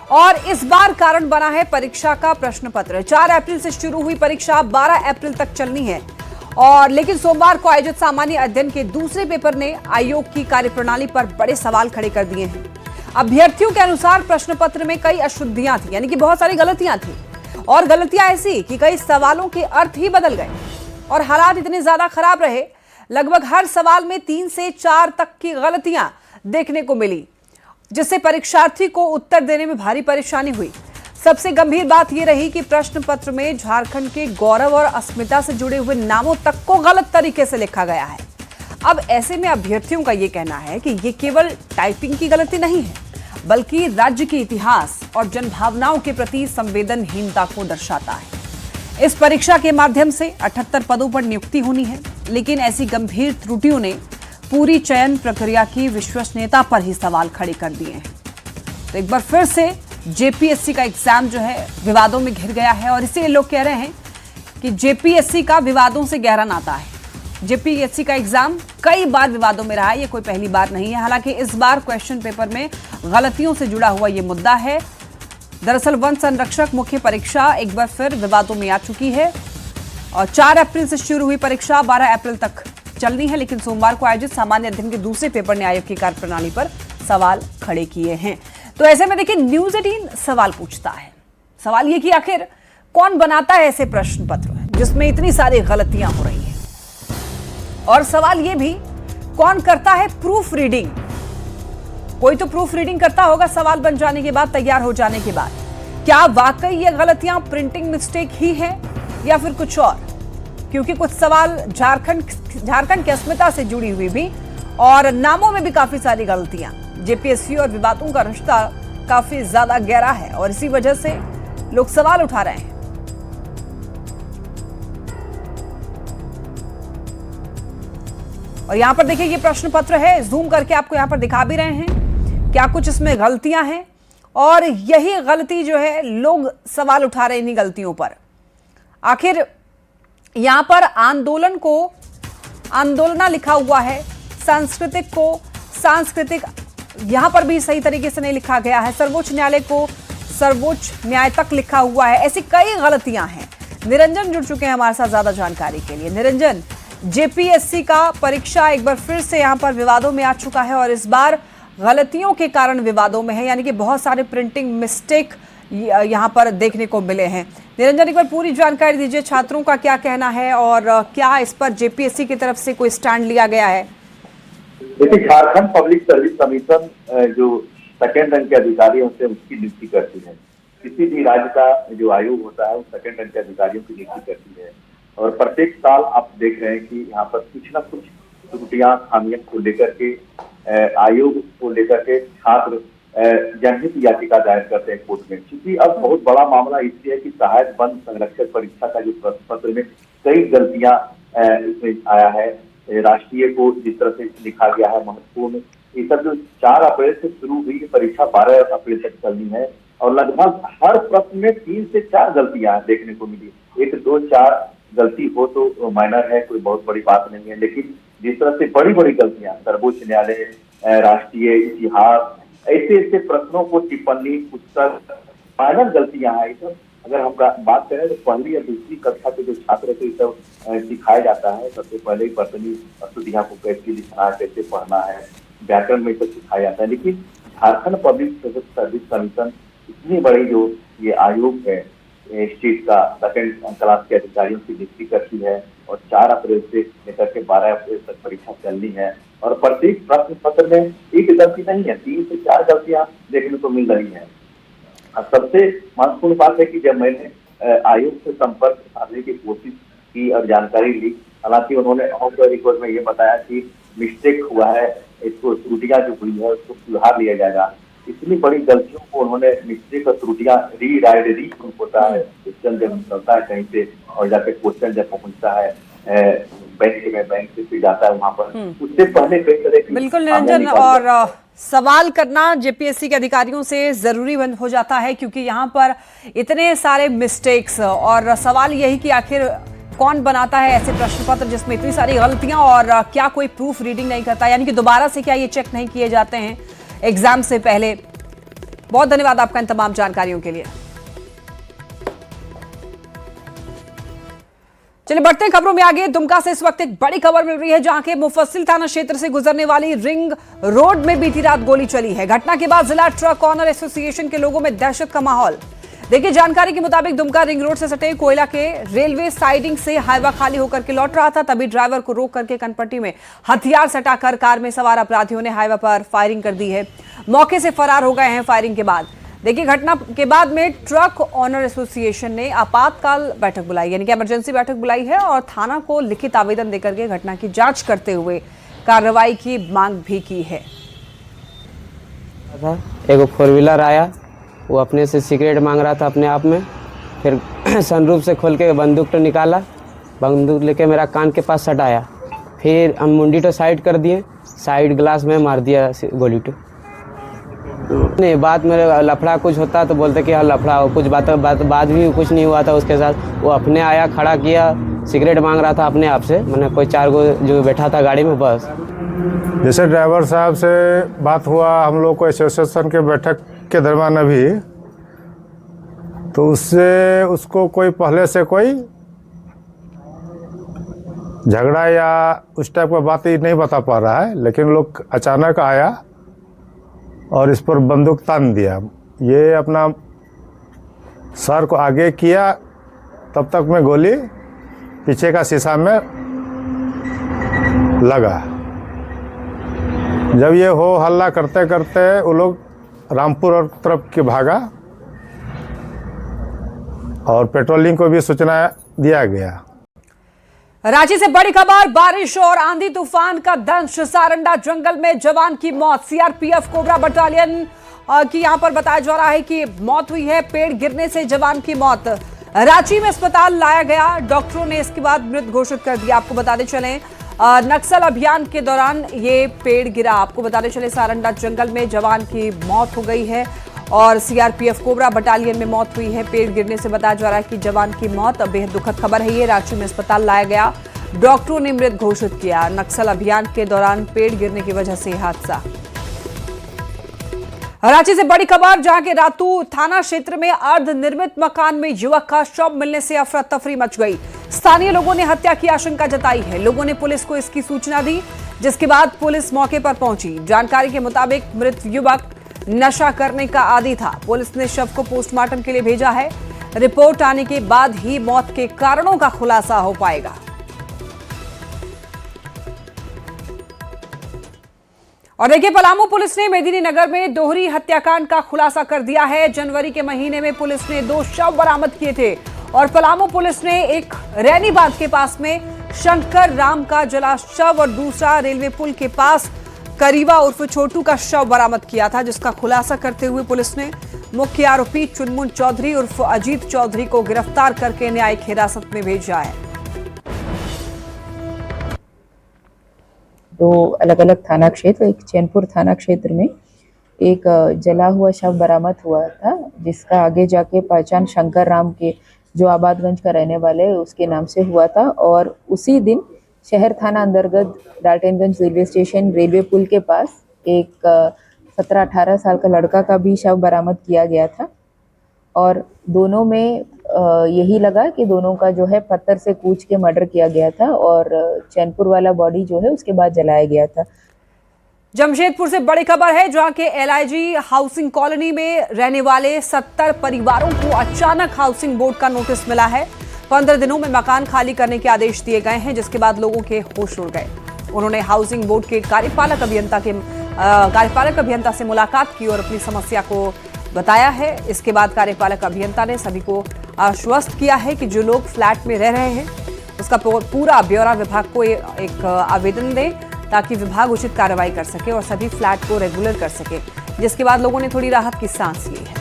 और इस बार कारण बना है परीक्षा का प्रश्न पत्र। 4 अप्रैल से शुरू हुई परीक्षा 12 अप्रैल तक चलनी है और लेकिन सोमवार को आयोजित सामान्य अध्ययन के दूसरे पेपर ने आयोग की कार्यप्रणाली पर बड़े सवाल खड़े कर दिए हैं। अभ्यर्थियों के अनुसार प्रश्न पत्र में कई अशुद्धियां थी, यानी कि बहुत सारी गलतियां थी और गलतियां ऐसी कि कई सवालों के अर्थ ही बदल गए और हालात इतने ज्यादा खराब रहे, लगभग हर सवाल में 3 से 4 तक की गलतियां देखने को मिली, जिससे परीक्षार्थी को उत्तर देने में भारी परेशानी हुई। सबसे गंभीर बात यह रही कि प्रश्न पत्र में झारखंड के गौरव और अस्मिता से जुड़े हुए नामों तक को गलत तरीके से लिखा गया है। अब ऐसे में अभ्यर्थियों का यह कहना है कि यह केवल टाइपिंग की गलती नहीं है, बल्कि राज्य के इतिहास और जनभावनाओं के प्रति संवेदनहीनता को दर्शाता है। इस परीक्षा के माध्यम से 78 पदों पर नियुक्ति होनी है, लेकिन ऐसी गंभीर त्रुटियों ने पूरी चयन प्रक्रिया की विश्वसनीयता पर ही सवाल खड़े कर दिए हैं। तो एक बार फिर से जेपीएससी का एग्जाम जो है विवादों में घिर गया है और इसीलिए लोग कह रहे हैं कि जेपीएससी का विवादों से गहरा नाता है। जेपीएससी का एग्जाम कई बार विवादों में रहा है, ये कोई पहली बार नहीं है। हालांकि इस बार क्वेश्चन पेपर में गलतियों से जुड़ा हुआ ये मुद्दा है। दरअसल वन संरक्षक मुख्य परीक्षा एक बार फिर विवादों में आ चुकी है और 4 अप्रैल से शुरू हुई परीक्षा 12 अप्रैल तक चलनी है, लेकिन सोमवार को आयोजित सामान्य अध्ययन के दूसरे पेपर ने आयोग की कार्यप्रणाली पर सवाल खड़े किए हैं। तो ऐसे में देखिए न्यूज़ 18 सवाल पूछता है। सवाल ये कि आखिर कौन बनाता है ऐसे प्रश्न पत्र जिसमें इतनी सारी गलतियां हो रही हैं, और सवाल ये भी कौन करता है प्रूफ रीडिंग। कोई तो प्रूफ रीडिंग करता होगा सवाल बन जाने के बाद, तैयार हो जाने के बाद। क्या वाकई ये गलतियां प्रिंटिंग मिस्टेक ही है या फिर कुछ और? क्योंकि कुछ सवाल झारखंड की अस्मिता से जुड़ी हुई भी और नामों में भी काफी सारी गलतियां। जेपीएससी और विवादों का रिश्ता काफी ज्यादा गहरा है और इसी वजह से लोग सवाल उठा रहे हैं। और यहां पर देखिए ये प्रश्न पत्र है, जूम करके आपको यहां पर दिखा भी रहे हैं क्या कुछ इसमें गलतियां हैं, और यही गलती जो है लोग सवाल उठा रहे हैं इन्हीं गलतियों पर। आखिर यहां पर आंदोलन को आंदोलना लिखा हुआ है, सांस्कृतिक को सांस्कृतिक यहां पर भी सही तरीके से नहीं लिखा गया है, सर्वोच्च न्यायालय को सर्वोच्च न्याय तक लिखा हुआ है। ऐसी कई गलतियां हैं। निरंजन जुड़ चुके हैं हमारे साथ ज्यादा जानकारी के लिए। निरंजन, जेपीएससी का परीक्षा एक बार फिर से यहां पर विवादों में आ चुका है और इस बार गलतियों के कारण विवादों में है, यानी कि बहुत सारे प्रिंटिंग मिस्टेक यहां पर देखने को मिले हैं। निरंजन, एक बार पूरी जानकारी दीजिए, छात्रों का क्या कहना है और क्या इस पर जेपीएससी की तरफ से कोई स्टैंड लिया गया है? देखिए, झारखंड पब्लिक सर्विस कमीशन जो सेकेंड रैंक के अधिकारी होते हैं उसकी नियुक्ति करती है। किसी भी राज्य का जो आयोग होता है वो सेकेंड रैंक के अधिकारियों की नियुक्ति करती है और प्रत्येक साल आप देख रहे हैं कि यहाँ पर कुछ न कुछ त्रुटियां खामियों को लेकर के आयोग को लेकर के छात्र जनहित याचिका दायर करते हैं कोर्ट में। क्योंकि अब बहुत बड़ा मामला इसलिए है कि सहायक वन संरक्षक परीक्षा का जो प्रश्न पत्र में कई गलतियां इसमें आया है। राष्ट्रीय को जिस तरह से लिखा गया है महत्वपूर्ण, ये सब जो 4 अप्रैल से शुरू हुई परीक्षा 12 अप्रैल तक चलनी है और लगभग हर प्रश्न में 3 से 4 गलतियां देखने को मिली। 1, 2, 4 गलती हो तो माइनर है, कोई बहुत बड़ी बात नहीं है, लेकिन जिस तरह से बड़ी बड़ी गलतियां सर्वोच्च न्यायालय, राष्ट्रीय इतिहास, ऐसे प्रश्नों को टिप्पणी पुस्तक माइनर गलतियां हैं। सब अगर हम बात करें तो पहली या दूसरी कक्षा के जो छात्र थे सब सिखाया जाता है। सबसे पहले वर्तनी अशुद्धियां को कैसे लिखना है, कैसे पढ़ना है, व्याकरण में सब सिखाया जाता है। लेकिन झारखंड पब्लिक सर्विस कमीशन इतनी बड़ी जो ये आयोग है स्टेट का सेकेंड क्लास के अधिकारियों की नियुक्ति करती है और 4 अप्रैल से लेकर के 12 अप्रैल तक परीक्षा चलनी है और प्रत्येक प्रश्न पत्र में एक गलती नहीं है, 3 से 4 गलतियां देखने को मिल रही है। सबसे महत्वपूर्ण बात है कि जब मैंने आयोग से संपर्क साधने की कोशिश की और जानकारी ली, हालांकि उन्होंने ऑफ द रिकॉर्ड में ये बताया कि मिस्टेक हुआ है, इसको त्रुटियां जो हुई है उसको सुधार लिया जाएगा। इतनी बड़ी गलतियों को उन्होंने मिस्टेक और त्रुटियां री होता है, क्वेश्चन जब निकलता है कहीं से और जाके क्वेश्चन जब पहुंचता है बैंक से फिर जाता है वहां पर, उससे पहले कई तरह की बिल्कुल निरंजन, और सवाल करना जेपीएससी के अधिकारियों से जरूरी हो जाता है क्योंकि यहाँ पर इतने सारे मिस्टेक्स, और सवाल यही कि आखिर कौन बनाता है ऐसे प्रश्न पत्र जिसमें इतनी सारी गलतियां और क्या कोई प्रूफ रीडिंग नहीं करता, यानी कि दोबारा से क्या ये चेक नहीं किए जाते हैं एग्जाम से पहले। बहुत धन्यवाद आपका इन तमाम जानकारियों के लिए। चलिए बढ़ते हैं खबरों में आगे। दुमका से इस वक्त एक बड़ी खबर मिल रही है, जहां के मुफस्सिल थाना क्षेत्र से गुजरने वाली रिंग रोड में बीती रात गोली चली है। घटना के बाद जिला ट्रक ऑनर एसोसिएशन के लोगों में दहशत का माहौल। देखिए, जानकारी के मुताबिक दुमका रिंग रोड से सटे कोयला के रेलवे साइडिंग से हाईवा खाली होकर के लौट रहा था, तभी ड्राइवर को रोक करके कनपट्टी में हथियार सटाकर कार में सवार अपराधियों ने हाईवा पर फायरिंग कर दी है। मौके से फरार हो गए हैं फायरिंग के बाद। देखिए, घटना के बाद में ट्रक ऑनर एसोसिएशन ने आपातकाल बैठक बुलाई, यानी कि इमरजेंसी बैठक बुलाई है और थाना को लिखित आवेदन देकर के घटना की जांच करते हुए कार्रवाई की मांग भी की है। एक 4 व्हीलर आया, वो अपने से सिगरेट मांग रहा था अपने आप में। फिर सनरूफ से खोल के बंदूक तो निकाला, बंदूक लेके मेरा कान के पास सटाया। फिर हम मुंडी तो साइड कर दिए, साइड ग्लास में मार दिया गोली तो। नहीं, बात मेरे लफड़ा कुछ होता तो बोलते कि हाँ लफड़ा हो, कुछ बात भी कुछ नहीं हुआ था उसके साथ। वो अपने आया, खड़ा किया, सिगरेट मांग रहा था अपने आप से, मैंने कोई 4 गो जो बैठा था गाड़ी में बस। जैसे ड्राइवर साहब से बात हुआ हम लोग को एसोसिएशन के बैठक के दरमियान अभी, तो उससे उसको कोई पहले से कोई झगड़ा या उस टाइप का बात ही नहीं बता पा रहा है, लेकिन लोग अचानक आया और इस पर बंदूक तान दिया। ये अपना सर को आगे किया, तब तक में गोली पीछे का शीशा में लगा। जब ये हो हल्ला करते करते वो लोग रामपुर और तरफ की भागा और पेट्रोलिंग को भी सूचना दिया गया। रांची से बड़ी खबर, बारिश और आंधी तूफान का दंश, सारंडा जंगल में जवान की मौत। सीआरपीएफ कोबरा बटालियन की यहां पर बताया जा रहा है कि मौत हुई है, पेड़ गिरने से जवान की मौत। रांची में अस्पताल लाया गया, डॉक्टरों ने इसके बाद मृत घोषित कर दिया। आपको बताते चले नक्सल अभियान के दौरान ये पेड़ गिरा। आपको बताते चले सारंडा जंगल में जवान की मौत हो गई है और सीआरपीएफ कोबरा बटालियन में मौत हुई है। पेड़ गिरने से बताया जा रहा है कि जवान की मौत। बेहद दुखद खबर है ये। रांची में अस्पताल लाया गया, डॉक्टरों ने मृत घोषित किया। नक्सल अभियान के दौरान पेड़ गिरने की वजह से हादसा। रांची से बड़ी खबर, जहां के रातू थाना क्षेत्र में अर्धनिर्मित मकान में युवक का शव मिलने से अफरा तफरी मच गई। स्थानीय लोगों ने हत्या की आशंका जताई है। लोगों ने पुलिस को इसकी सूचना दी, जिसके बाद पुलिस मौके पर पहुंची। जानकारी के मुताबिक मृत युवक नशा करने का आदी था। पुलिस ने शव को पोस्टमार्टम के लिए भेजा है। रिपोर्ट आने के बाद ही मौत के कारणों का खुलासा हो पाएगा। और देखिए, पलामू पुलिस ने मेदिनीनगर में दोहरी हत्याकांड का खुलासा कर दिया है। जनवरी के महीने में पुलिस ने 2 शव बरामद किए थे और पलामू पुलिस ने एक रैनी बांध के पास में शंकर राम का जला शव और दूसरा रेलवे पुल के पास करीवा उर्फ छोटू का शव बरामद किया था, जिसका खुलासा करते हुए पुलिस ने मुख्य आरोपी चुनमुन चौधरी उर्फ अजीत चौधरी को गिरफ्तार करके न्यायिक हिरासत में भेजा है। 2 अलग अलग थाना क्षेत्र, एक चैनपुर थाना क्षेत्र में एक जला हुआ शव बरामद हुआ था, जिसका आगे जाके पहचान शंकर राम के जो आबादगंज का रहने वाले उसके नाम से हुआ था। और उसी दिन शहर थाना अंतर्गत डाल्टनगंज रेलवे स्टेशन रेलवे पुल के पास एक 17-18 साल का लड़का का भी शव बरामद किया गया था। और दोनों में यही लगा कि दोनों का जो है पत्थर से कूच के मर्डर किया गया था और चैनपुर वाला बॉडी जो है उसके बाद जलाया गया था। जमशेदपुर से बड़ी खबर है, जहां के एलआईजी हाउसिंग कॉलोनी में रहने वाले 70 परिवारों को अचानक हाउसिंग बोर्ड का नोटिस मिला है। 15 दिनों में मकान खाली करने के आदेश दिए गए हैं, जिसके बाद लोगों के होश उड़ गए। उन्होंने हाउसिंग बोर्ड के कार्यपालक अभियंता से मुलाकात की और अपनी समस्या को बताया है। इसके बाद कार्यपालक अभियंता ने सभी को आश्वस्त किया है कि जो लोग फ्लैट में रह रहे हैं उसका पूरा ब्यौरा विभाग को एक आवेदन दें, ताकि विभाग उचित कार्रवाई कर सके और सभी फ्लैट को रेगुलर कर सके। जिसके बाद लोगों ने थोड़ी राहत की सांस ली है।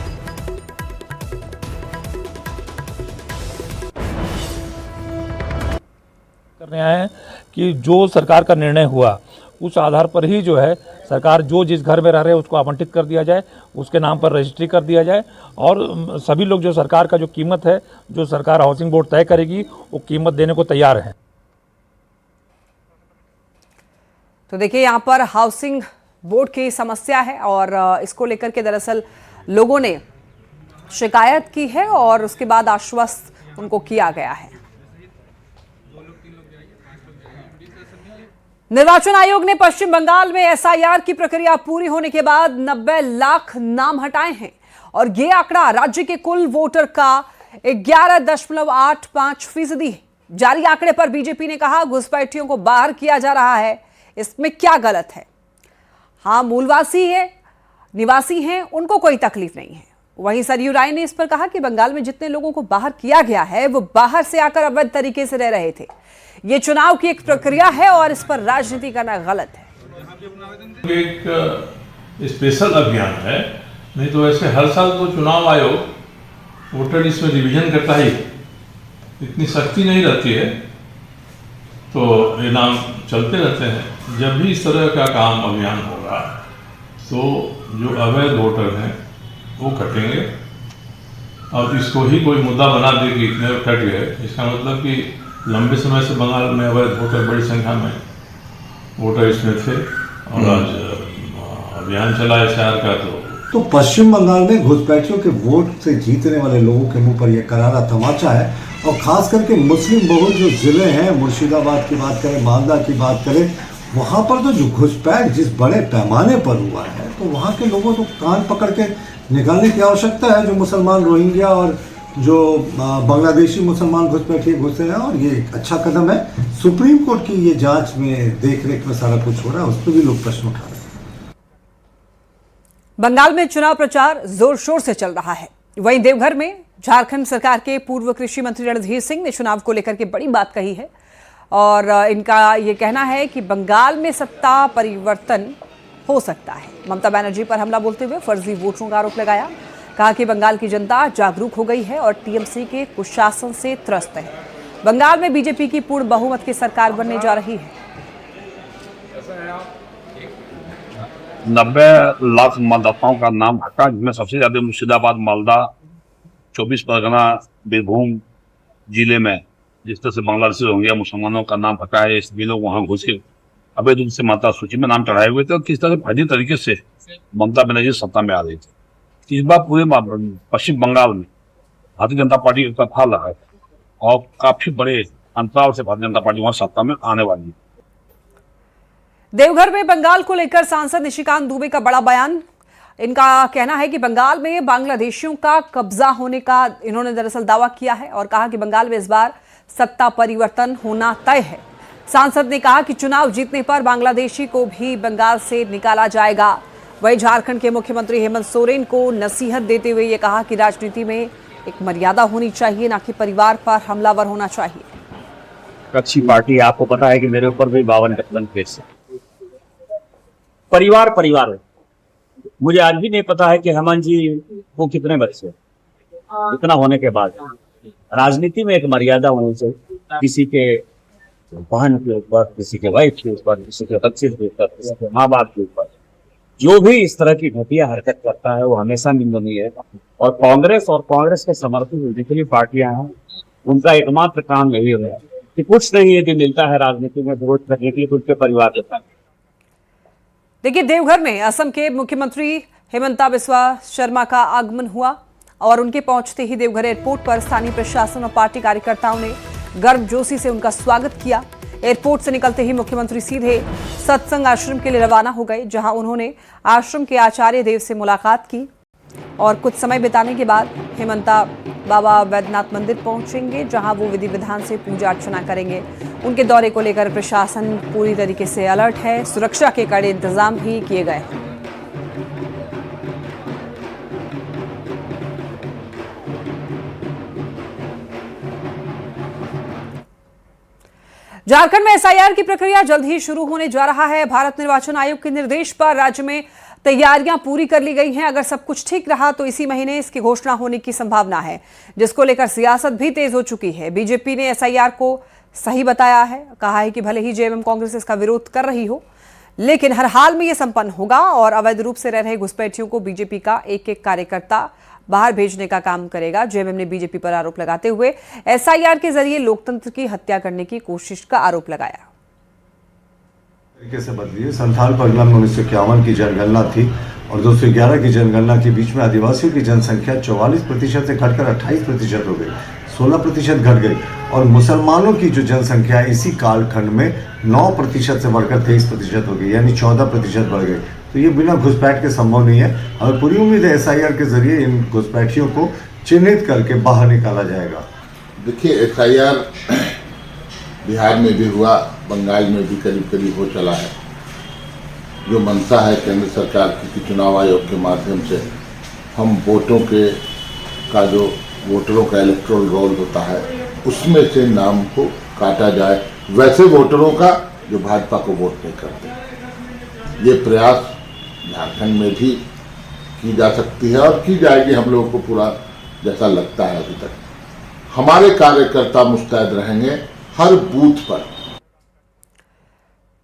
करने आए हैं कि जो सरकार का निर्णय हुआ उस आधार पर ही जो है सरकार जो जिस घर में रह रहे हैं उसको आवंटित कर दिया जाए, उसके नाम पर रजिस्ट्री कर दिया जाए और सभी लोग जो सरकार का जो कीमत है, जो सरकार हाउसिंग बोर्ड तय करेगी, वो कीमत देने को तैयार है। तो देखिए, यहाँ पर हाउसिंग बोर्ड की समस्या है और इसको लेकर के दरअसल लोगों ने शिकायत की है और उसके बाद आश्वस्त उनको किया गया है। निर्वाचन आयोग ने पश्चिम बंगाल में एसआईआर की प्रक्रिया पूरी होने के बाद 90 लाख नाम हटाए हैं और ये आंकड़ा राज्य के कुल वोटर का 11.85% है। जारी आंकड़े पर बीजेपी ने कहा घुसपैठियों को बाहर किया जा रहा है, इसमें क्या गलत है? हाँ, मूलवासी है, निवासी हैं, उनको कोई तकलीफ नहीं है। वहीं सरयू राय ने इस पर कहा कि बंगाल में जितने लोगों को बाहर किया गया है वो बाहर से आकर अवैध तरीके से रह रहे थे। ये चुनाव की एक प्रक्रिया है और इस पर राजनीति करना गलत है। एक स्पेशल अभियान है, नहीं तो ऐसे हर साल तो चुनाव आयोग वोटर लिस्ट में रिवीजन करता ही, इतनी सख्ती नहीं रहती है, तो ये नाम चलते रहते हैं। जब भी इस तरह का काम अभियान होगा तो जो अवैध वोटर हैं वो कटेंगे और इसको ही कोई मुद्दा बना दे कि इतने कट गए, इसका मतलब कि लंबे समय से बंगाल में अवैध वोटर बड़ी संख्या में वोटर इसमें थे और आज अभियान चला एसआईआर का। तो पश्चिम बंगाल में घुसपैठियों के वोट से जीतने वाले लोगों के मुंह पर यह करारा तमाचा है और खास करके मुस्लिम बहुल जो जिले हैं, मुर्शिदाबाद की बात करें, मालदा की बात करें, वहाँ पर तो जो घुसपैठ जिस बड़े पैमाने पर हुआ है, तो वहाँ के लोगों को कान पकड़ के निकालने की आवश्यकता है। जो मुसलमान रोहिंग्या और जो बांग्लादेशी मुसलमान घुसपैठिए घुसे हैं, और ये एक अच्छा कदम है। सुप्रीम कोर्ट की ये जांच में देख रेख में सारा कुछ हो रहा है, उस पर भी लोग प्रश्न उठा रहे हैं। बंगाल में चुनाव प्रचार जोर शोर से चल रहा है। वहीं देवघर में झारखंड सरकार के पूर्व कृषि मंत्री रणधीर सिंह ने चुनाव को लेकर के बड़ी बात कही है और इनका ये कहना है कि बंगाल में सत्ता परिवर्तन हो सकता है। ममता बनर्जी पर हमला बोलते हुए फर्जी वोटरों का आरोप लगाया। कहा कि बंगाल की जनता जागरूक हो गई है और टीएमसी के कुशासन से त्रस्त है। बंगाल में बीजेपी की पूर्ण बहुमत की सरकार बनने जा रही है। 90 लाख मतदाताओं का नाम हटा, जिसमें सबसे ज्यादा मुर्शिदाबाद, मालदा, 24 परगना, बीरभूम जिले में जिस तरह से बांग्लादेशी रोहिंग्या मुसलमानों का नाम हटा है, इसलिए लोग वहां घुसे अवैध रूप से मतदाता सूची में नाम चढ़ाए हुए थे और किस तरह फर्जी तरीके से ममता बनर्जी सत्ता में आ रही थी। इस बार पूरे पश्चिम बंगाल में भारतीय जनता पार्टी का फल रहा है और काफी बड़े अंतराल से भारतीय जनता पार्टी वहां सत्ता में आने वाली है। देवघर में बंगाल को लेकर सांसद निशिकांत दुबे का बड़ा बयान। इनका कहना है कि बंगाल में बांग्लादेशियों का कब्जा होने का इन्होंने दरअसल दावा किया है और कहा कि बंगाल में इस बार सत्ता परिवर्तन होना तय है। सांसद ने कहा कि चुनाव जीतने पर बांग्लादेशी को भी बंगाल से निकाला जाएगा। वहीं झारखंड के मुख्यमंत्री हेमंत सोरेन को नसीहत देते हुए ये कहा कि राजनीति में एक मर्यादा होनी चाहिए, ना कि परिवार पर हमलावर होना चाहिए। अच्छी पार्टी, आपको पता है कि मेरे ऊपर भी 52 केस है। परिवार परिवार है। मुझे आज भी नहीं पता है कि हेमंत जी को कितने बच्चे, इतना होने के बाद राजनीति में एक मर्यादा होनी चाहिए। किसी के बहन के ऊपर, किसी के वाइफ के ऊपर, किसी के बच्चे के ऊपर, किसी के माँ बाप के ऊपर जो भी इस तरह की घटिया हरकत करता है वो हमेशा निंदनीय है। और कांग्रेस के समर्थन जितनी पार्टियां हैं उनका एकमात्र काम यही है कि कुछ नहीं यदि मिलता है राजनीति में वोट करने के लिए उनके परिवार देता है। देखिए, देवघर में असम के मुख्यमंत्री हेमंता बिस्वा शर्मा का आगमन हुआ और उनके पहुंचते ही देवघर एयरपोर्ट पर स्थानीय प्रशासन और पार्टी कार्यकर्ताओं ने गर्मजोशी से उनका स्वागत किया। एयरपोर्ट से निकलते ही मुख्यमंत्री सीधे सत्संग आश्रम के लिए रवाना हो गए, जहां उन्होंने आश्रम के आचार्य देव से मुलाकात की और कुछ समय बिताने के बाद हेमंता बाबा वैद्यनाथ मंदिर पहुंचेंगे, जहां वो विधि विधान से पूजा अर्चना करेंगे। उनके दौरे को लेकर प्रशासन पूरी तरीके से अलर्ट है। सुरक्षा के कड़े इंतजाम भी किए गए हैं। झारखंड में एसआईआर की प्रक्रिया जल्द ही शुरू होने जा रहा है। भारत निर्वाचन आयोग के निर्देश पर राज्य में तैयारियां पूरी कर ली गई हैं। अगर सब कुछ ठीक रहा तो इसी महीने इसकी घोषणा होने की संभावना है, जिसको लेकर सियासत भी तेज हो चुकी है। बीजेपी ने एसआईआर को सही बताया है, कहा है कि भले ही जेएमएम कांग्रेस इसका विरोध कर रही हो, लेकिन हर हाल में यह संपन्न होगा और अवैध रूप से रह रहे घुसपैठियों को बीजेपी का एक एक कार्यकर्ता बाहर भेजने का काम करेगा। जेएमएम ने बीजेपी पर आरोप लगाते हुए एसआईआर के जरिए लोकतंत्र की हत्या करने की कोशिश का आरोप लगाया। तरीके से बदली है। संथाल परगना में 1951 की जनगणना थी, और 211 की जनगणना के बीच में आदिवासियों की जनसंख्या 44% से घटकर 28% हो गई, 16% घट गई। और मुसलमानों की जो जनसंख्या इसी कालखंड में 9% से बढ़कर 23% हो गई, यानी 14% बढ़ गई। तो ये बिना घुसपैठ के संभव नहीं है। हमें पूरी उम्मीद है SIR के जरिए इन घुसपैठियों को चिन्हित करके बाहर निकाला जाएगा। देखिए, SIR बिहार में भी हुआ, बंगाल में भी करीब करीब हो चला है। जो मंशा है केंद्र सरकार की कि चुनाव आयोग के माध्यम से हम वोटों का जो वोटरों का इलेक्टोरल रोल होता है उसमें से नाम को काटा जाए, वैसे वोटरों का जो भाजपा को वोट नहीं करते। ये प्रयास झारखंड में भी की जा सकती है और की जाएगी, हम लोगों को पूरा जैसा लगता है अभी तक। हमारे कार्यकर्ता मुस्तैद रहेंगे हर बूथ पर।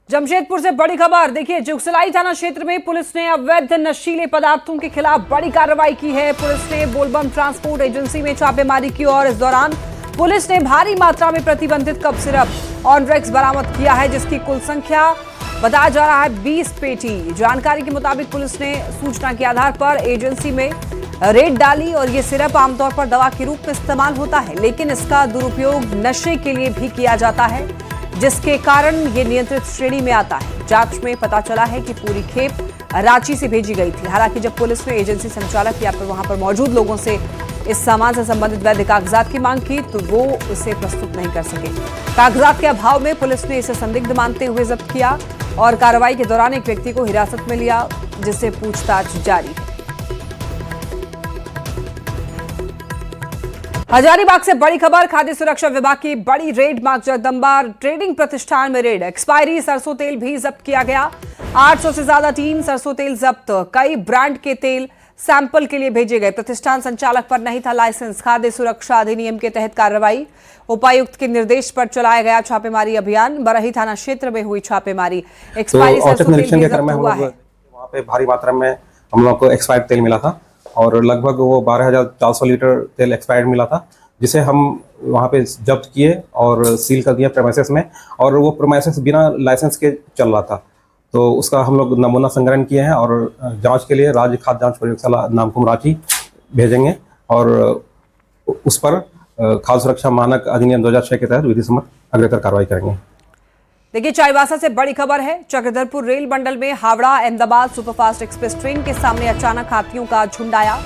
जमशेदपुर से बड़ी खबर देखिए, जुगसलाई थाना क्षेत्र में पुलिस ने अवैध नशीले पदार्थों के खिलाफ बड़ी कार्रवाई की है। पुलिस ने बोलबम ट्रांसपोर्ट एजेंसी में छापेमारी की और इस दौरान पुलिस ने भारी मात्रा में प्रतिबंधित कफ सिरप ऑन ड्रग्स बरामद किया है, जिसकी कुल संख्या बताया जा रहा है 20 पेटी। जानकारी के मुताबिक पुलिस ने सूचना के आधार पर एजेंसी में रेड डाली और ये सिरप आमतौर पर दवा के रूप में इस्तेमाल होता है, लेकिन इसका दुरुपयोग नशे के लिए भी किया जाता है, जिसके कारण ये नियंत्रित श्रेणी में आता है। जांच में पता चला है कि पूरी खेप रांची से भेजी गई थी। हालांकि जब पुलिस ने एजेंसी संचालक या फिर वहां पर मौजूद लोगों से इस सामान से संबंधित वैध कागजात की मांग की तो वो इसे प्रस्तुत नहीं कर सके। कागजात के अभाव में पुलिस ने इसे संदिग्ध मानते हुए जब्त किया और कार्रवाई के दौरान एक व्यक्ति को हिरासत में लिया, जिससे पूछताछ जारी है। हजारीबाग से बड़ी खबर, खाद्य सुरक्षा विभाग की बड़ी रेड, मां जगदंबा ट्रेडिंग प्रतिष्ठान में रेड। एक्सपायरी सरसों तेल भी जब्त किया गया। 800 से ज्यादा टीन सरसों तेल जब्त। कई ब्रांड के तेल सैंपल के लिए भेजे गए। प्रतिष्ठान संचालक पर नहीं था लाइसेंस। खाद्य सुरक्षा अधिनियम के तहत कार्रवाई। उपायुक्त के निर्देश पर चलाया गया छापेमारी अभियान। बरही थाना क्षेत्र में हुई छापेमारी। एक्सपायरी सरसों तेल भी जब्त हुआ है। वहाँ पे भारी मात्रा में हम लोग को एक्सपायर्ड तेल मिला था और लगभग वो 12,400 लीटर तेल एक्सपायर्ड मिला था, जिसे हम वहाँ पे जब्त किए और सील कर दिया प्रेमाइसेस में। और वो प्रेमाइसेस बिना लाइसेंस के चल रहा था, तो उसका हम लोग नमूना संग्रहण किए हैं और जांच के लिए राज्य खाद्य जांच प्रयोगशाला नामकुम रांची भेजेंगे और उस पर खाद्य सुरक्षा मानक अधिनियम 2006 के तहत विधि सम्मत अग्रतर कार्रवाई करेंगे। देखिए, चाईबासा से बड़ी खबर है। चक्रधरपुर रेल मंडल में Howrah Ahmedabad superfast express train के सामने अचानक हाथियों का झुंड आया।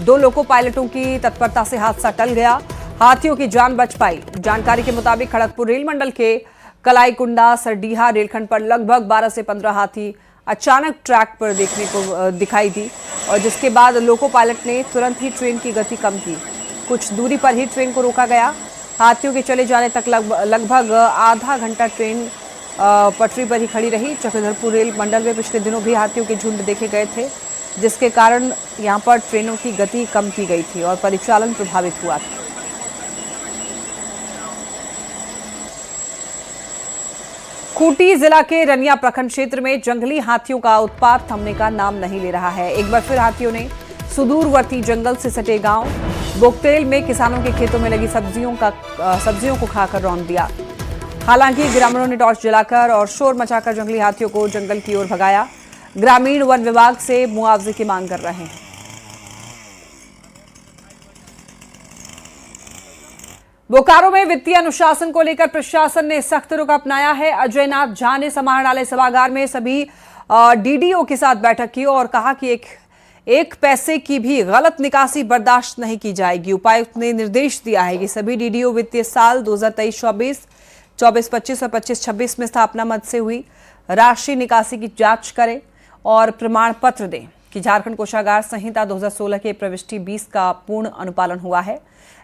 2 लोको पायलटों की तत्परता से हादसा टल गया। हाथियों की जान बच पाई। जानकारी के मुताबिक खड़गपुर रेल मंडल के कलाईकुंडा सरडीहा रेलखंड पर लगभग 12 से 15 हाथी अचानक ट्रैक पर देखने को दिखाई दी और जिसके बाद लोको पायलट ने तुरंत ही ट्रेन की गति कम की। कुछ दूरी पर ही ट्रेन को रोका गया। हाथियों के चले जाने तक लगभग आधा घंटा ट्रेन पटरी पर ही खड़ी रही। चक्रधरपुर रेल मंडल में पिछले दिनों भी हाथियों के झुंड देखे गए थे, जिसके कारण यहां पर ट्रेनों की गति कम की गई थी और परिचालन प्रभावित हुआ था। खूंटी जिला के रनिया प्रखंड क्षेत्र में जंगली हाथियों का उत्पात थमने का नाम नहीं ले रहा है। एक बार फिर हाथियों ने सुदूरवर्ती जंगल से सटे गांव बोकतेल में किसानों के खेतों में लगी सब्जियों को खाकर रौंद दिया। हालांकि ग्रामीणों ने टॉर्च जलाकर और शोर मचाकर जंगली हाथियों को जंगल की ओर भगाया। ग्रामीण वन विभाग से मुआवजे की मांग कर रहे हैं। बोकारो में वित्तीय अनुशासन को लेकर प्रशासन ने सख्त रुख अपनाया है। अजय नाथ झा ने समाहरणालय सभागार में सभी डीडीओ के साथ बैठक की और कहा कि एक पैसे की भी गलत निकासी बर्दाश्त नहीं की जाएगी। उपायुक्त ने निर्देश दिया है कि सभी डीडीओ वित्तीय साल 2023-24, 24-25 और 25-26 में स्थापना मद से हुई राशि निकासी की जांच करें और प्रमाण पत्र दें कि झारखंड कोषागार संहिता 2016 के प्रविष्टि 20 का पूर्ण अनुपालन हुआ है।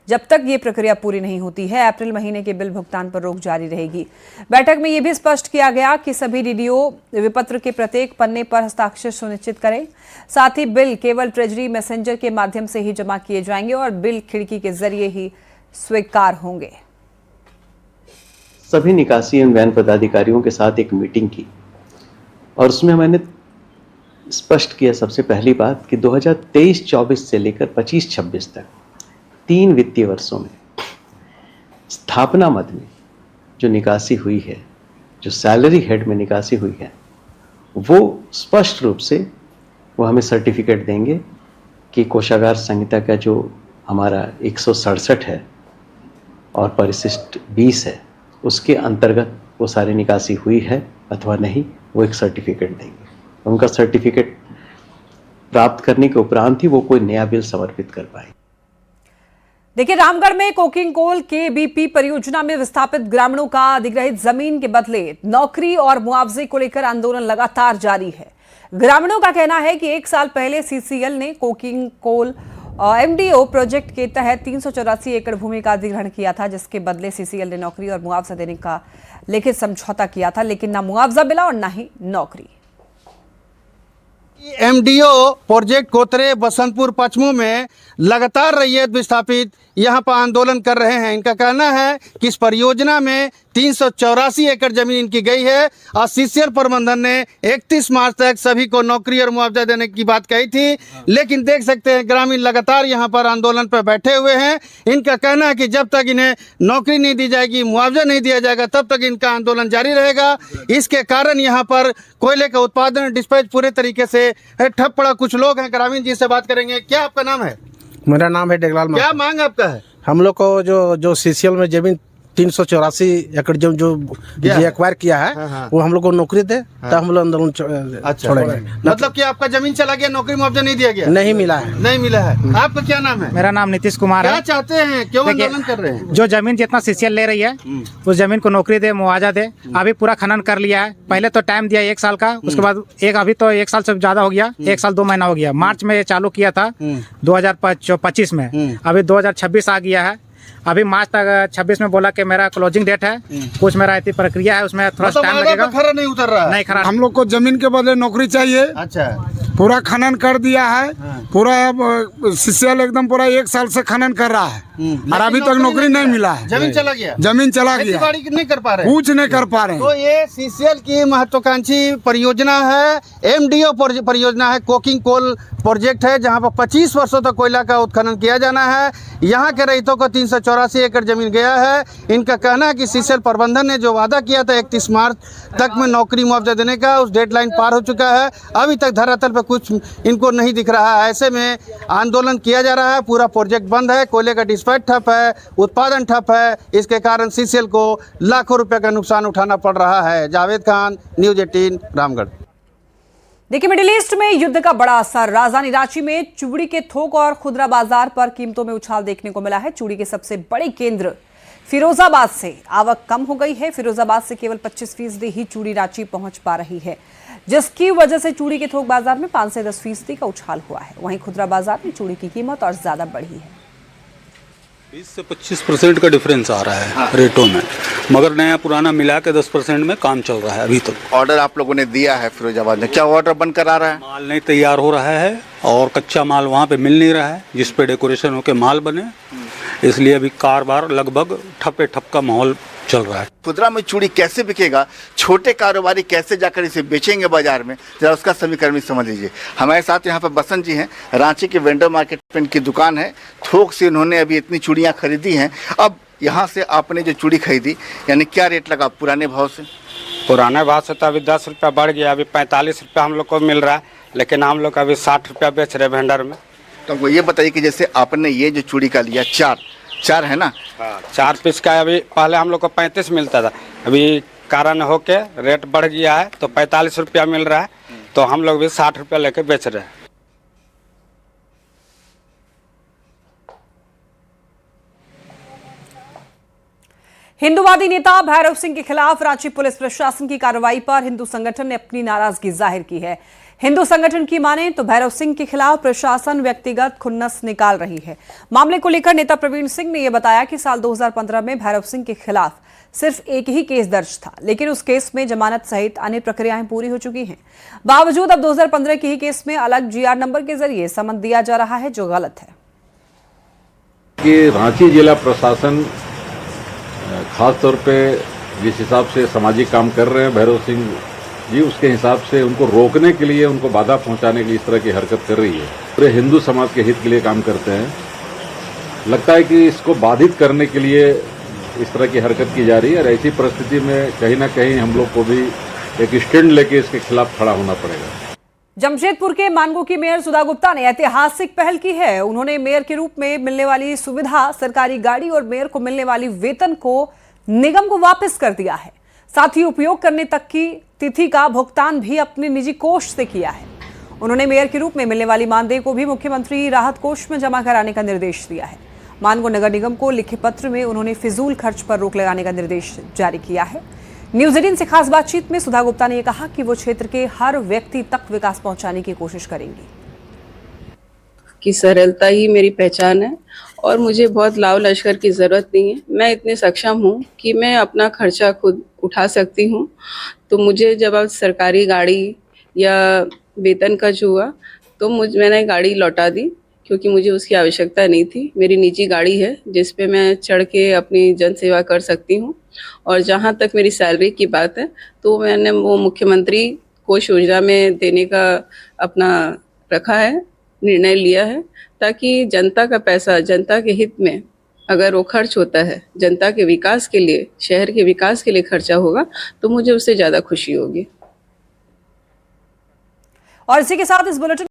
जब तक ये प्रक्रिया पूरी नहीं होती है, अप्रैल महीने के बिल भुगतान पर रोक जारी रहेगी। बैठक में यह भी स्पष्ट किया गया कि सभी डीडीओ विपत्र के प्रत्येक पन्ने पर हस्ताक्षर सुनिश्चित करें। साथ ही बिल केवल ट्रेजरी मैसेंजर के माध्यम से ही जमा किए जाएंगे और बिल खिड़की के जरिए ही स्वीकार होंगे। सभी निकासी एवं वैन पदाधिकारियों के साथ एक मीटिंग की और उसमें मैंने स्पष्ट किया सबसे पहली बात कि 2023-24 से लेकर 25-26 तक 3 वित्तीय वर्षों में स्थापना मद में जो निकासी हुई है, जो सैलरी हेड में निकासी हुई है, वो स्पष्ट रूप से वो हमें सर्टिफिकेट देंगे कि कोषागार संहिता का जो हमारा 167 है और परिशिष्ट 20 है, उसके अंतर्गत वो सारी निकासी हुई है अथवा नहीं, वो एक सर्टिफिकेट देंगे। उनका सर्टिफिकेट प्राप्त करने के उपरांत ही वो कोई नया बिल समर्पित कर पाए। देखिए, रामगढ़ में कोकिंग कोल के बीपी परियोजना में विस्थापित ग्रामीणों का अधिग्रहित जमीन के बदले नौकरी और मुआवजे को लेकर आंदोलन लगातार जारी है। ग्रामीणों का कहना है कि 1 साल पहले सीसीएल ने कोकिंग कोल एमडीओ प्रोजेक्ट के तहत 384 एकड़ भूमि का अधिग्रहण किया था, जिसके बदले सीसीएल ने नौकरी और मुआवजा देने का लिखित समझौता किया था, लेकिन न मुआवजा मिला और न ही नौकरी। एमडीओ प्रोजेक्ट कोतरे बसंतपुर पचमू में लगातार रैयत विस्थापित यहाँ पर आंदोलन कर रहे हैं। इनका कहना है कि इस परियोजना में 384 एकड़ जमीन इनकी गई है और सीसीएल प्रबंधन ने 31 मार्च तक सभी को नौकरी और मुआवजा देने की बात कही थी, लेकिन देख सकते हैं ग्रामीण लगातार यहाँ पर आंदोलन पर बैठे हुए हैं। इनका कहना है कि जब तक इन्हें नौकरी नहीं दी जाएगी, मुआवजा नहीं दिया जाएगा, तब तक इनका आंदोलन जारी रहेगा। इसके कारण यहाँ पर कोयले का उत्पादन डिस्पैच पूरे तरीके से ठप पड़ा। कुछ लोग हैं ग्रामीण जी से बात करेंगे। क्या आपका नाम है? मेरा नाम है डेगलाल। क्या मांग आपका है? हम लोग को जो सीसीएल में जमीन 384 एकड़ जो एक्वायर किया है, हाँ। वो हम लोग को नौकरी दे, तब हम लोग आंदोलन छोड़ेंगे। मतलब कि आपका जमीन चला गया, नौकरी मुआवजा नहीं दिया गया? नहीं मिला है। नहीं मिला है। आपका क्या नाम है? मेरा नाम नीतीश कुमार है। क्या चाहते हैं, क्यों आंदोलन कर रहे हैं? जो जमीन जितना सीसीएल ले रही है उस जमीन को नौकरी दे, मुआवजा दे। अभी पूरा खनन कर लिया है। पहले तो टाइम दिया 1 साल का, उसके बाद अभी तो 1 साल से ज्यादा हो गया, 1 साल 2 महीना हो गया। मार्च में ये चालू किया था 2025 में, अभी 2026 आ गया है। अभी मार्च तक 26 में बोला कि मेरा क्लोजिंग डेट है, कुछ मेरा ऐसी प्रक्रिया है, उसमें थोड़ा टाइम लगेगा। खरा नहीं उतर रहा है। नहीं खरा। हम लोग को जमीन के बदले नौकरी चाहिए। अच्छा, पूरा खनन कर दिया है, पूरा सीसीएल एकदम पूरा 1 साल से खनन कर रहा है और अभी तक नौकरी नहीं मिला है। जमीन चला गया। जमीन चला गया, नहीं कर पा रहे, कुछ नहीं कर पा रहे। तो ये सीसीएल की महत्वाकांक्षी परियोजना है, एमडीओ परियोजना है, कोकिंग कोल प्रोजेक्ट है, जहां पर 25 वर्षों तक कोयला का उत्खनन किया जाना है। यहाँ के रैयतों को 384 एकड़ जमीन गया है। इनका कहना है कि सीसीएल प्रबंधन ने जो वादा किया था 31 मार्च तक में नौकरी मुआवजा देने का, उस डेडलाइन पार हो चुका है। अभी तक धरातल पर कुछ इनको नहीं दिख रहा है। ऐसे में आंदोलन किया जा रहा है, पूरा प्रोजेक्ट बंद है, कोयले का डिस्पैच ठप है, उत्पादन ठप है। इसके कारण सीसीएल को लाखों रुपए का नुकसान उठाना पड़ रहा है। जावेद खान, न्यूज़ 18, रामगढ़। देखिए, मिडिल ईस्ट में युद्ध का बड़ा असर। राजधानी रांची में चूड़ी के थोक और खुदरा बाजार पर कीमतों में उछाल देखने को मिला है। चूड़ी के सबसे बड़े केंद्र फिरोजाबाद से आवक कम हो गई है। फिरोजाबाद से केवल 25% ही चूड़ी रांची पहुंच पा रही है, जिसकी वजह से चूड़ी के थोक बाजार में 5 से 10% का उछाल हुआ है। वहीं खुदरा बाजार में चूड़ी की कीमत और ज्यादा बढ़ी है। 20 से 25% का डिफरेंस आ रहा है रेटों में, मगर नया पुराना मिला के 10% में काम चल रहा है अभी तक। ऑर्डर आप लोगों ने दिया है फिरोजाबाद में, क्या ऑर्डर बनकर आ रहा है? माल नहीं तैयार हो रहा है और कच्चा माल वहाँ पे मिल नहीं रहा है जिस पे डेकोरेशन होके माल बने, इसलिए अभी कारोबार लगभग ठप्पे ठप का माहौल चल रहा है। खुदरा में चूड़ी कैसे बिकेगा, छोटे कारोबारी कैसे जाकर इसे बेचेंगे बाजार में, जरा उसका समीकरण समझ लीजिए। हमारे साथ यहाँ पर बसंत जी हैं, रांची के वेंडर मार्केट में इनकी दुकान है। थोक से इन्होंने अभी इतनी चूड़ियाँ खरीदी हैं। अब यहाँ से आपने जो चूड़ी खरीदी, यानी क्या रेट लगा पुराने भाव से? पुराने भाव से तो अभी 10 रुपया बढ़ गया, अभी 45 रुपया हम लोग को मिल रहा है, लेकिन हम लोग अभी 60 रुपया बेच रहे वेंडर में। तो वो ये बताइए कि जैसे आपने ये जो चूड़ी का लिया, चार है ना? हाँ, 4 पीस का अभी पहले हम लोग को 35 मिलता था, अभी कारण होके रेट बढ़ गया है तो 45 रुपया मिल रहा है, तो हम लोग भी 60 रुपया लेके बेच रहे हैं। हिंदूवादी नेता भैरव सिंह के खिलाफ रांची पुलिस प्रशासन की कार्रवाई पर हिंदू संगठन ने अपनी नाराजगी जाहिर की है। हिंदू संगठन की माने तो भैरव सिंह के खिलाफ प्रशासन व्यक्तिगत खुन्नस निकाल रही है। मामले को लेकर नेता प्रवीण सिंह ने यह बताया कि साल 2015 में भैरव सिंह के खिलाफ सिर्फ एक ही केस दर्ज था, लेकिन उस केस में जमानत सहित अन्य प्रक्रियाएं पूरी हो चुकी हैं। बावजूद अब 2015 के ही केस में अलग GR नंबर के जरिए समन दिया जा रहा है, जो गलत है। कि रांची जिला प्रशासन खास तौर पे जिस हिसाब से सामाजिक काम कर रहे हैं भैरव सिंह जी, उसके हिसाब से उनको रोकने के लिए, उनको बाधा पहुंचाने के लिए इस तरह की हरकत कर रही है। पूरे हिंदू समाज के हित के लिए काम करते हैं। लगता है कि इसको बाधित करने के लिए इस तरह की हरकत की जा रही है और ऐसी परिस्थिति में कहीं ना कहीं हम लोग को भी एक स्टैंड लेके इसके खिलाफ खड़ा होना पड़ेगा। जमशेदपुर के मानगो की मेयर सुधा गुप्ता ने ऐतिहासिक पहल की है। उन्होंने मेयर के रूप में मिलने वाली सुविधा, सरकारी गाड़ी और मेयर को मिलने वाली वेतन को निगम को वापस कर दिया है। साथ ही उपयोग करने तक की तिथि का भुगतान भी अपने निजी कोष से किया है। उन्होंने मेयर के रूप में मिलने वाली मानदेय को भी मुख्यमंत्री राहत कोष में जमा कराने का निर्देश दिया है। मानगो नगर निगम को लिखे पत्र में उन्होंने फिजूल खर्च पर रोक लगाने का निर्देश जारी किया है। न्यूज 18 से खास बातचीत में सुधा गुप्ता ने यह कहा कि वो क्षेत्र के हर व्यक्ति तक विकास पहुंचाने की कोशिश करेंगी। कि सरलता ही मेरी पहचान है और मुझे बहुत लाव लश्कर की ज़रूरत नहीं है। मैं इतने सक्षम हूँ कि मैं अपना खर्चा खुद उठा सकती हूँ। तो मुझे जब अब सरकारी गाड़ी या वेतन का जो हुआ तो मैंने गाड़ी लौटा दी, क्योंकि मुझे उसकी आवश्यकता नहीं थी। मेरी निजी गाड़ी है जिस पे मैं चढ़ के अपनी जन सेवा कर सकती हूँ। और जहाँ तक मेरी सैलरी की बात है तो मैंने वो मुख्यमंत्री कोष योजना में देने का अपना रखा है, निर्णय लिया है, ताकि जनता का पैसा जनता के हित में अगर वो खर्च होता है, जनता के विकास के लिए, शहर के विकास के लिए खर्चा होगा तो मुझे उससे ज़्यादा खुशी होगी। और इसी के साथ इस बुलेटिन